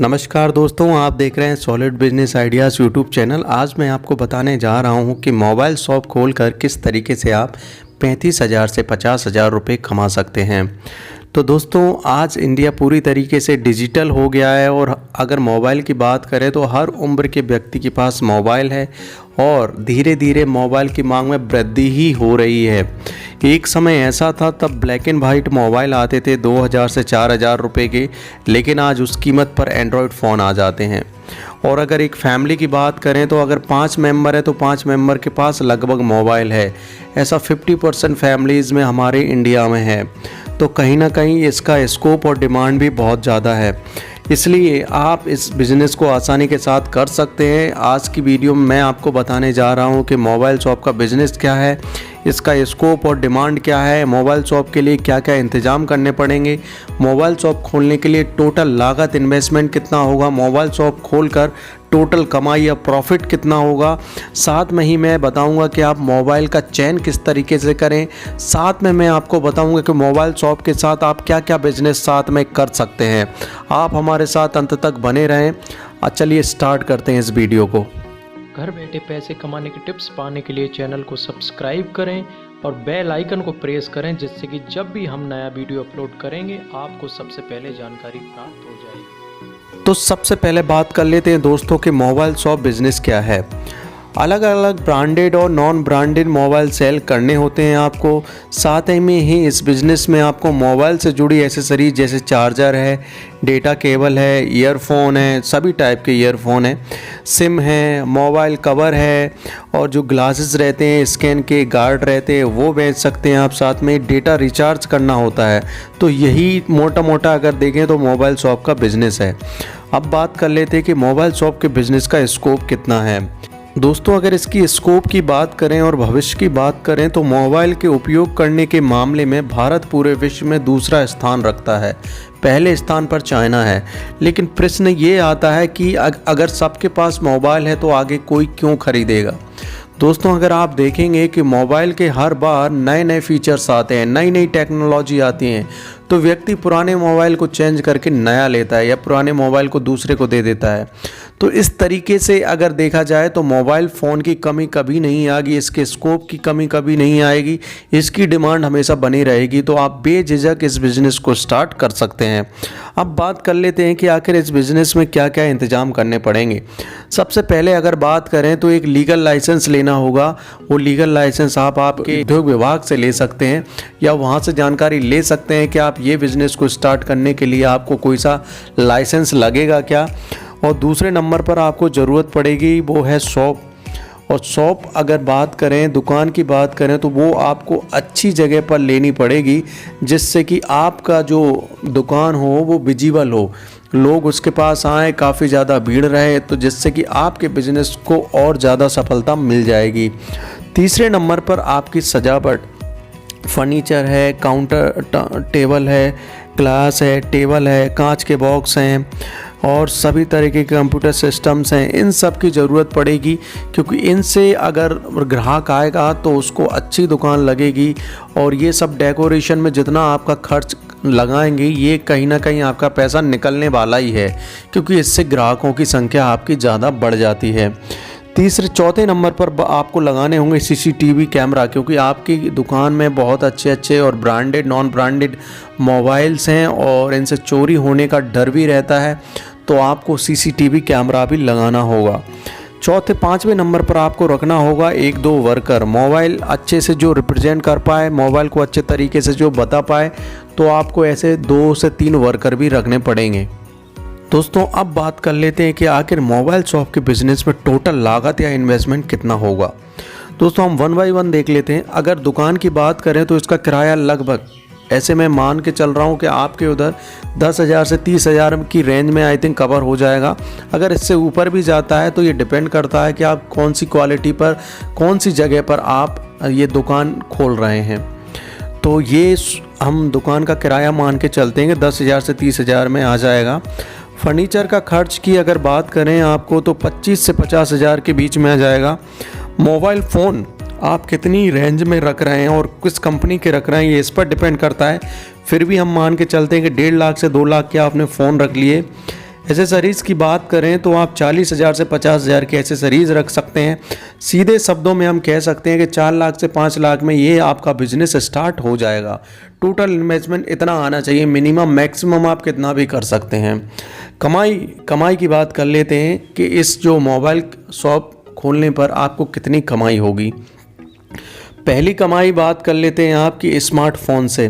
नमस्कार दोस्तों, आप देख रहे हैं solid business ideas YouTube channel. आज मैं आपको बताने जा रहा हूं कि मोबाइल शॉप खोलकर किस तरीके से आप 35,000 से 50,000 रुपये कमा सकते हैं। तो दोस्तों, आज इंडिया पूरी तरीके से डिजिटल हो गया है और अगर मोबाइल की बात करें तो हर उम्र के व्यक्ति के पास मोबाइल है और धीरे धीरे मोबाइल की मांग में वृद्धि ही हो रही है। एक समय ऐसा था तब ब्लैक एंड वाइट मोबाइल आते थे 2,000 से 4,000 रुपये के, लेकिन आज उस कीमत पर एंड्रॉयड फ़ोन आ जाते हैं। और अगर एक फैमिली की बात करें तो अगर 5 मेंबर है तो 5 मेंबर के पास लगभग मोबाइल है। ऐसा 50% फैमिलीज़ में हमारे इंडिया में है। तो कहीं ना कहीं इसका स्कोप और डिमांड भी बहुत ज़्यादा है, इसलिए आप इस बिज़नेस को आसानी के साथ कर सकते हैं। आज की वीडियो में मैं आपको बताने जा रहा हूं कि मोबाइल शॉप का बिज़नेस क्या है, इसका स्कोप और डिमांड क्या है, मोबाइल शॉप के लिए क्या क्या इंतज़ाम करने पड़ेंगे, मोबाइल शॉप खोलने के लिए टोटल लागत इन्वेस्टमेंट कितना होगा, मोबाइल शॉप खोलकर टोटल कमाई या प्रॉफिट कितना होगा। साथ में ही मैं बताऊंगा कि आप मोबाइल का चयन किस तरीके से करें। साथ में मैं आपको बताऊंगा कि मोबाइल शॉप के साथ आप क्या क्या बिजनेस साथ में कर सकते हैं। आप हमारे साथ अंत तक बने रहें। चलिए स्टार्ट करते हैं इस वीडियो को। घर बैठे पैसे कमाने की टिप्स पाने के लिए चैनल को सब्सक्राइब करें और बेल आइकन को प्रेस करें, जिससे कि जब भी हम नया वीडियो अपलोड करेंगे आपको सबसे पहले जानकारी प्राप्त हो जाएगी। तो सबसे पहले बात कर लेते हैं दोस्तों कि मोबाइल शॉप बिज़नेस क्या है। अलग अलग ब्रांडेड और नॉन ब्रांडेड मोबाइल सेल करने होते हैं आपको। साथ ही में ही इस बिज़नेस में आपको मोबाइल से जुड़ी एसेसरीज जैसे चार्जर है, डेटा केबल है, ईयरफोन है, सभी टाइप के ईयरफोन है, सिम है, मोबाइल कवर है और जो ग्लासेस रहते हैं स्कैन के गार्ड रहते हैं वो बेच सकते हैं आप। साथ में डेटा रिचार्ज करना होता है। तो यही मोटा मोटा अगर देखें तो मोबाइल शॉप का बिज़नेस है। अब बात कर लेते हैं कि मोबाइल शॉप के बिज़नेस का स्कोप कितना है। दोस्तों, अगर इसकी स्कोप की बात करें और भविष्य की बात करें तो मोबाइल के उपयोग करने के मामले में भारत पूरे विश्व में दूसरा स्थान रखता है। पहले स्थान पर चाइना है। लेकिन प्रश्न ये आता है कि अगर सबके पास मोबाइल है तो आगे कोई क्यों खरीदेगा। दोस्तों, अगर आप देखेंगे कि मोबाइल के हर बार नए नए फीचर्स आते हैं, नई नई टेक्नोलॉजी आती हैं, तो व्यक्ति पुराने मोबाइल को चेंज करके नया लेता है या पुराने मोबाइल को दूसरे को दे देता है। तो इस तरीके से अगर देखा जाए तो मोबाइल फ़ोन की कमी कभी नहीं आएगी, इसके स्कोप की कमी कभी नहीं आएगी, इसकी डिमांड हमेशा बनी रहेगी। तो आप बेझिझक इस बिज़नेस को स्टार्ट कर सकते हैं। अब बात कर लेते हैं कि आखिर इस बिज़नेस में क्या क्या इंतज़ाम करने पड़ेंगे। सबसे पहले अगर बात करें तो एक लीगल लाइसेंस लेना होगा। वो लीगल लाइसेंस आप आपके उद्योग विभाग से ले सकते हैं या वहाँ से जानकारी ले सकते हैं कि आप ये बिज़नेस को स्टार्ट करने के लिए आपको कोई सा लाइसेंस लगेगा क्या। और दूसरे नंबर पर आपको ज़रूरत पड़ेगी वो है शॉप। और शॉप अगर बात करें, दुकान की बात करें, तो वो आपको अच्छी जगह पर लेनी पड़ेगी जिससे कि आपका जो दुकान हो वो विजिबल हो, लोग उसके पास आएँ, काफ़ी ज़्यादा भीड़ रहे, तो जिससे कि आपके बिज़नेस को और ज़्यादा सफलता मिल जाएगी। तीसरे नंबर पर आपकी सजावट, फर्नीचर है, काउंटर टेबल है, ग्लास है, टेबल है, कांच के बॉक्स हैं और सभी तरीके के कंप्यूटर सिस्टम्स हैं। इन सब की ज़रूरत पड़ेगी क्योंकि इनसे अगर ग्राहक आएगा तो उसको अच्छी दुकान लगेगी। और ये सब डेकोरेशन में जितना आपका खर्च लगाएंगे ये कहीं ना कहीं आपका पैसा निकलने वाला ही है, क्योंकि इससे ग्राहकों की संख्या आपकी ज़्यादा बढ़ जाती है। चौथे नंबर पर आपको लगाने होंगे सीसीटीवी कैमरा, क्योंकि आपकी दुकान में बहुत अच्छे अच्छे और ब्रांडेड नॉन ब्रांडेड मोबाइल्स हैं और इनसे चोरी होने का डर भी रहता है। तो आपको सीसीटीवी कैमरा भी लगाना होगा। पाँचवें नंबर पर आपको रखना होगा 1-2 वर्कर, मोबाइल अच्छे से जो रिप्रेजेंट कर पाए, मोबाइल को अच्छे तरीके से जो बता पाए, तो आपको ऐसे 2 से 3 वर्कर भी रखने पड़ेंगे। दोस्तों, अब बात कर लेते हैं कि आखिर मोबाइल शॉप के बिज़नेस में टोटल लागत या इन्वेस्टमेंट कितना होगा। दोस्तों, हम 1 बाय 1 देख लेते हैं। अगर दुकान की बात करें तो इसका किराया लगभग, ऐसे मैं मान के चल रहा हूँ कि आपके उधर 10,000 से 30,000 की रेंज में आई थिंक कवर हो जाएगा। अगर इससे ऊपर भी जाता है तो ये डिपेंड करता है कि आप कौन सी क्वालिटी पर, कौन सी जगह पर आप ये दुकान खोल रहे हैं। तो ये हम दुकान का किराया मान के चलते हैं कि 10,000 से 30,000 में आ जाएगा। फर्नीचर का खर्च की अगर बात करें आपको तो 25 से 50,000 के बीच में आ जाएगा। मोबाइल फ़ोन आप कितनी रेंज में रख रहे हैं और किस कंपनी के रख रहे हैं ये इस पर डिपेंड करता है। फिर भी हम मान के चलते हैं कि 1.5 लाख से 2 लाख के आपने फ़ोन रख लिए। एसेसरीज़ की बात करें तो आप 40,000 से 50,000 की एसेसरीज़ रख सकते हैं। सीधे शब्दों में हम कह सकते हैं कि 4 लाख से 5 लाख में ये आपका बिजनेस स्टार्ट हो जाएगा। टोटल इन्वेस्टमेंट इतना आना चाहिए, मिनिमम मैक्सिमम आप कितना भी कर सकते हैं। कमाई की बात कर लेते हैं कि इस जो मोबाइल शॉप खोलने पर आपको कितनी कमाई होगी। पहली कमाई बात कर लेते हैं आपकी स्मार्टफोन से।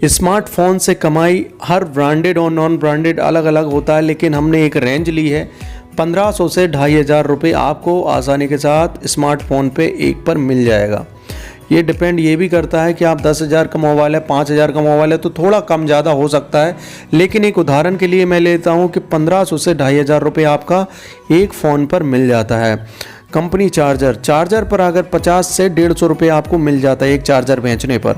स्मार्टफोन से कमाई हर ब्रांडेड और नॉन ब्रांडेड अलग अलग होता है, लेकिन हमने एक रेंज ली है 1500 से 2500 रुपये आपको आसानी के साथ स्मार्टफोन पे एक पर मिल जाएगा। ये डिपेंड ये भी करता है कि आप 10,000 का मोबाइल है, 5,000 का मोबाइल है तो थोड़ा कम ज़्यादा हो सकता है, लेकिन एक उदाहरण के लिए मैं लेता हूँ कि 1500 से 2500 रुपये आपका एक फ़ोन पर मिल जाता है। कंपनी चार्जर पर अगर 50 से 150 रुपये आपको मिल जाता है एक चार्जर बेचने पर।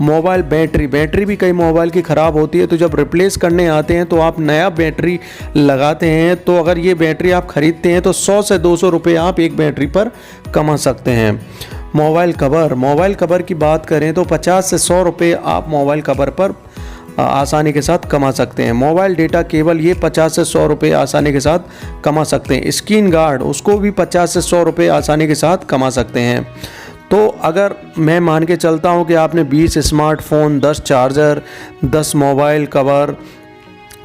मोबाइल बैटरी भी कई मोबाइल की ख़राब होती है, तो जब रिप्लेस करने आते हैं तो आप नया बैटरी लगाते हैं, तो अगर ये बैटरी आप ख़रीदते हैं तो 100 से 200 रुपये आप एक बैटरी पर कमा सकते हैं। मोबाइल कवर की बात करें तो 50 से 100 रुपये आप मोबाइल कवर पर आसानी के साथ कमा सकते हैं। मोबाइल डेटा केबल ये 50 से 100 रुपये आसानी के साथ कमा सकते हैं। स्क्रीन गार्ड उसको भी 50 से 100 रुपये आसानी के साथ कमा सकते हैं। तो अगर मैं मान के चलता हूँ कि आपने 20 स्मार्टफोन, 10 चार्जर, 10 मोबाइल कवर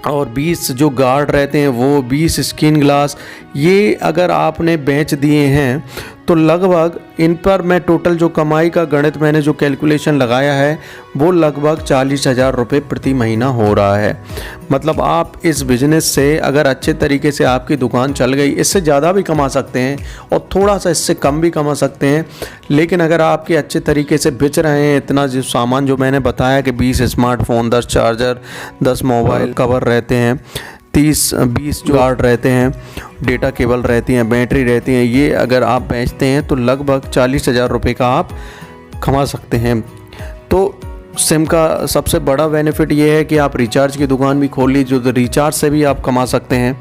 और 20 जो गार्ड रहते हैं वो, 20 स्क्रीन ग्लास, ये अगर आपने बेच दिए हैं तो लगभग इन पर मैं टोटल जो कमाई का गणित मैंने जो कैलकुलेशन लगाया है वो लगभग 40,000 रुपये प्रति महीना हो रहा है। मतलब आप इस बिज़नेस से अगर अच्छे तरीके से आपकी दुकान चल गई, इससे ज़्यादा भी कमा सकते हैं और थोड़ा सा इससे कम भी कमा सकते हैं, लेकिन अगर आपके अच्छे तरीके से बेच रहे हैं इतना जो सामान जो मैंने बताया कि 20 स्मार्टफोन, 10 चार्जर, 10 मोबाइल कवर रहते हैं, 30-20 जो गार्ड रहते हैं, डेटा केबल रहती हैं, बैटरी रहती हैं, ये अगर आप बेचते हैं तो लगभग 40,000 रुपये का आप कमा सकते हैं। तो सिम का सबसे बड़ा बेनिफिट ये है कि आप रिचार्ज की दुकान भी खोल लीजिए, जो रिचार्ज से भी आप कमा सकते हैं।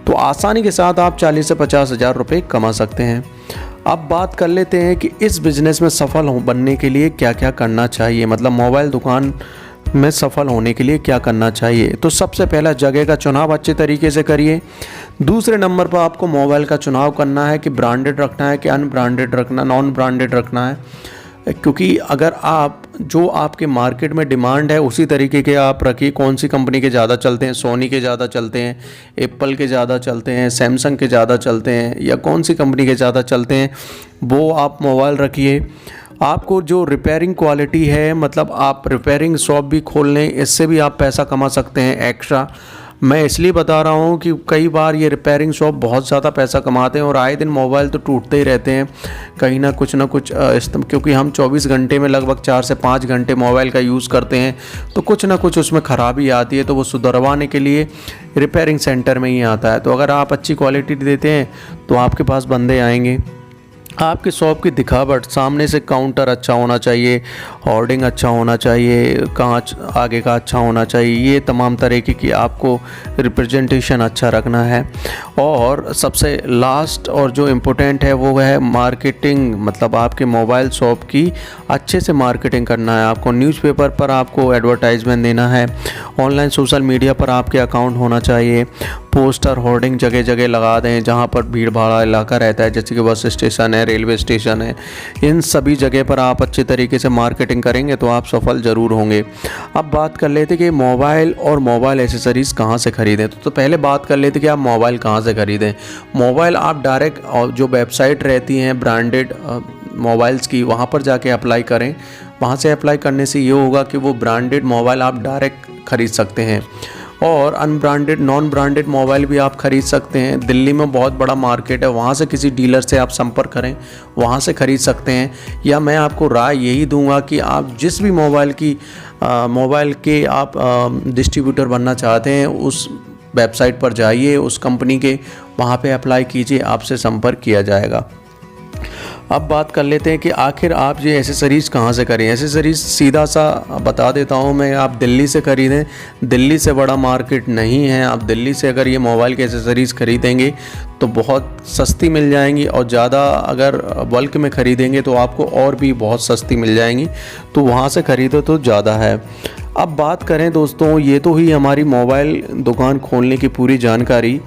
तो आसानी के साथ आप 40 से 50,000 रुपये कमा सकते हैं। अब बात कर लेते हैं कि इस बिज़नेस में सफल बनने के लिए क्या क्या करना चाहिए, मतलब मोबाइल दुकान में सफल होने के लिए क्या करना चाहिए। तो सबसे पहला जगह का चुनाव अच्छे तरीके से करिए। दूसरे नंबर पर आपको मोबाइल का चुनाव करना है कि ब्रांडेड रखना है कि अनब्रांडेड रखना, नॉन ब्रांडेड रखना है, क्योंकि अगर आप जो आपके मार्केट में डिमांड है उसी तरीके के आप रखिए। कौन सी कंपनी के ज़्यादा चलते हैं, सोनी के ज़्यादा चलते हैं, एप्पल के ज़्यादा चलते हैं, सैमसंग के ज़्यादा चलते हैं, या कौन सी कंपनी के ज़्यादा चलते हैं वो आप मोबाइल रखिए। आपको जो रिपेयरिंग क्वालिटी है, मतलब आप रिपेयरिंग शॉप भी खोल लें, इससे भी आप पैसा कमा सकते हैं एक्स्ट्रा। मैं इसलिए बता रहा हूँ कि कई बार ये रिपेयरिंग शॉप बहुत ज़्यादा पैसा कमाते हैं और आए दिन मोबाइल तो टूटते ही रहते हैं कहीं ना कुछ क्योंकि हम 24 घंटे में लगभग 4 से 5 घंटे मोबाइल का यूज़ करते हैं, तो कुछ ना कुछ उसमें ख़राबी आती है, तो वो सुधरवाने के लिए रिपेयरिंग सेंटर में ही आता है। तो अगर आप अच्छी क्वालिटी देते हैं तो आपके पास बंदे आएंगे। आपके शॉप की दिखावट, सामने से काउंटर अच्छा होना चाहिए, होर्डिंग अच्छा होना चाहिए, कांच आगे का अच्छा होना चाहिए, ये तमाम तरीके की आपको रिप्रेजेंटेशन अच्छा रखना है। और सबसे लास्ट और जो इम्पोर्टेंट है वो है मार्केटिंग, मतलब आपके मोबाइल शॉप की अच्छे से मार्केटिंग करना है। आपको न्यूज़पेपर पर आपको एडवर्टाइजमेंट देना है, ऑनलाइन सोशल मीडिया पर आपके अकाउंट होना चाहिए, पोस्टर होर्डिंग जगह जगह लगा दें जहाँ पर भीड़ भाड़ इलाका रहता है, जैसे कि बस स्टेशन है, रेलवे स्टेशन है, इन सभी जगह पर आप अच्छे तरीके से मार्केटिंग करेंगे तो आप सफल ज़रूर होंगे। अब बात कर लेते कि मोबाइल और मोबाइल एसेसरीज़ कहाँ से ख़रीदें। तो पहले बात कर लेते कि आप मोबाइल कहाँ से ख़रीदें। मोबाइल आप डायरेक्ट जो वेबसाइट रहती हैं ब्रांडेड मोबाइल्स की, वहाँ पर जाके अप्लाई करें। वहाँ से अप्लाई करने से ये होगा कि वो ब्रांडेड मोबाइल आप डायरेक्ट ख़रीद सकते हैं, और अनब्रांडेड नॉन ब्रांडेड मोबाइल भी आप ख़रीद सकते हैं। दिल्ली में बहुत बड़ा मार्केट है, वहाँ से किसी डीलर से आप संपर्क करें, वहाँ से ख़रीद सकते हैं। या मैं आपको राय यही दूंगा कि आप जिस भी मोबाइल के आप डिस्ट्रीब्यूटर बनना चाहते हैं उस वेबसाइट पर जाइए, उस कंपनी के, वहाँ पे अप्लाई कीजिए, आपसे संपर्क किया जाएगा। अब बात कर लेते हैं कि आखिर आप ये एसेसरीज़ कहाँ से करें। एसेसरीज़ सीधा सा बता देता हूँ मैं, आप दिल्ली से खरीदें। दिल्ली से बड़ा मार्केट नहीं है। आप दिल्ली से अगर ये मोबाइल के एसेसरीज़ खरीदेंगे तो बहुत सस्ती मिल जाएंगी, और ज़्यादा अगर बल्क में ख़रीदेंगे तो आपको और भी बहुत सस्ती मिल जाएंगी, तो वहाँ से ख़रीदो तो ज़्यादा है। अब बात करें दोस्तों, ये तो ही हमारी मोबाइल दुकान खोलने की पूरी जानकारी।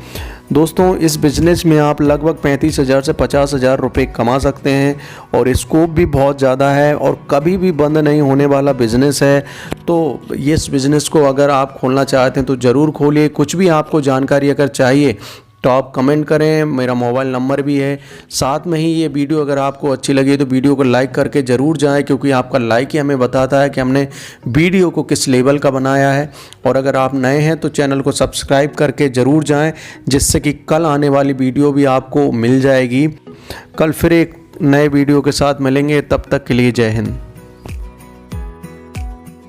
दोस्तों इस बिज़नेस में आप लगभग 35,000 से 50,000 रुपये कमा सकते हैं और स्कोप भी बहुत ज़्यादा है और कभी भी बंद नहीं होने वाला बिज़नेस है। तो इस बिज़नेस को अगर आप खोलना चाहते हैं तो ज़रूर खोलिए। कुछ भी आपको जानकारी अगर चाहिए तो आप कमेंट करें, मेरा मोबाइल नंबर भी है। साथ में ही ये वीडियो अगर आपको अच्छी लगी तो वीडियो को लाइक करके ज़रूर जाएं, क्योंकि आपका लाइक ही हमें बताता है कि हमने वीडियो को किस लेवल का बनाया है। और अगर आप नए हैं तो चैनल को सब्सक्राइब करके ज़रूर जाएं, जिससे कि कल आने वाली वीडियो भी आपको मिल जाएगी। कल फिर एक नए वीडियो के साथ मिलेंगे, तब तक के लिए जय हिंद।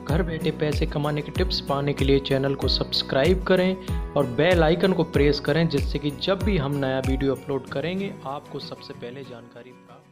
घर बैठे पैसे कमाने के टिप्स पाने के लिए चैनल को सब्सक्राइब करें और बेल आइकन को प्रेस करें, जिससे कि जब भी हम नया वीडियो अपलोड करेंगे आपको सबसे पहले जानकारी प्राप्त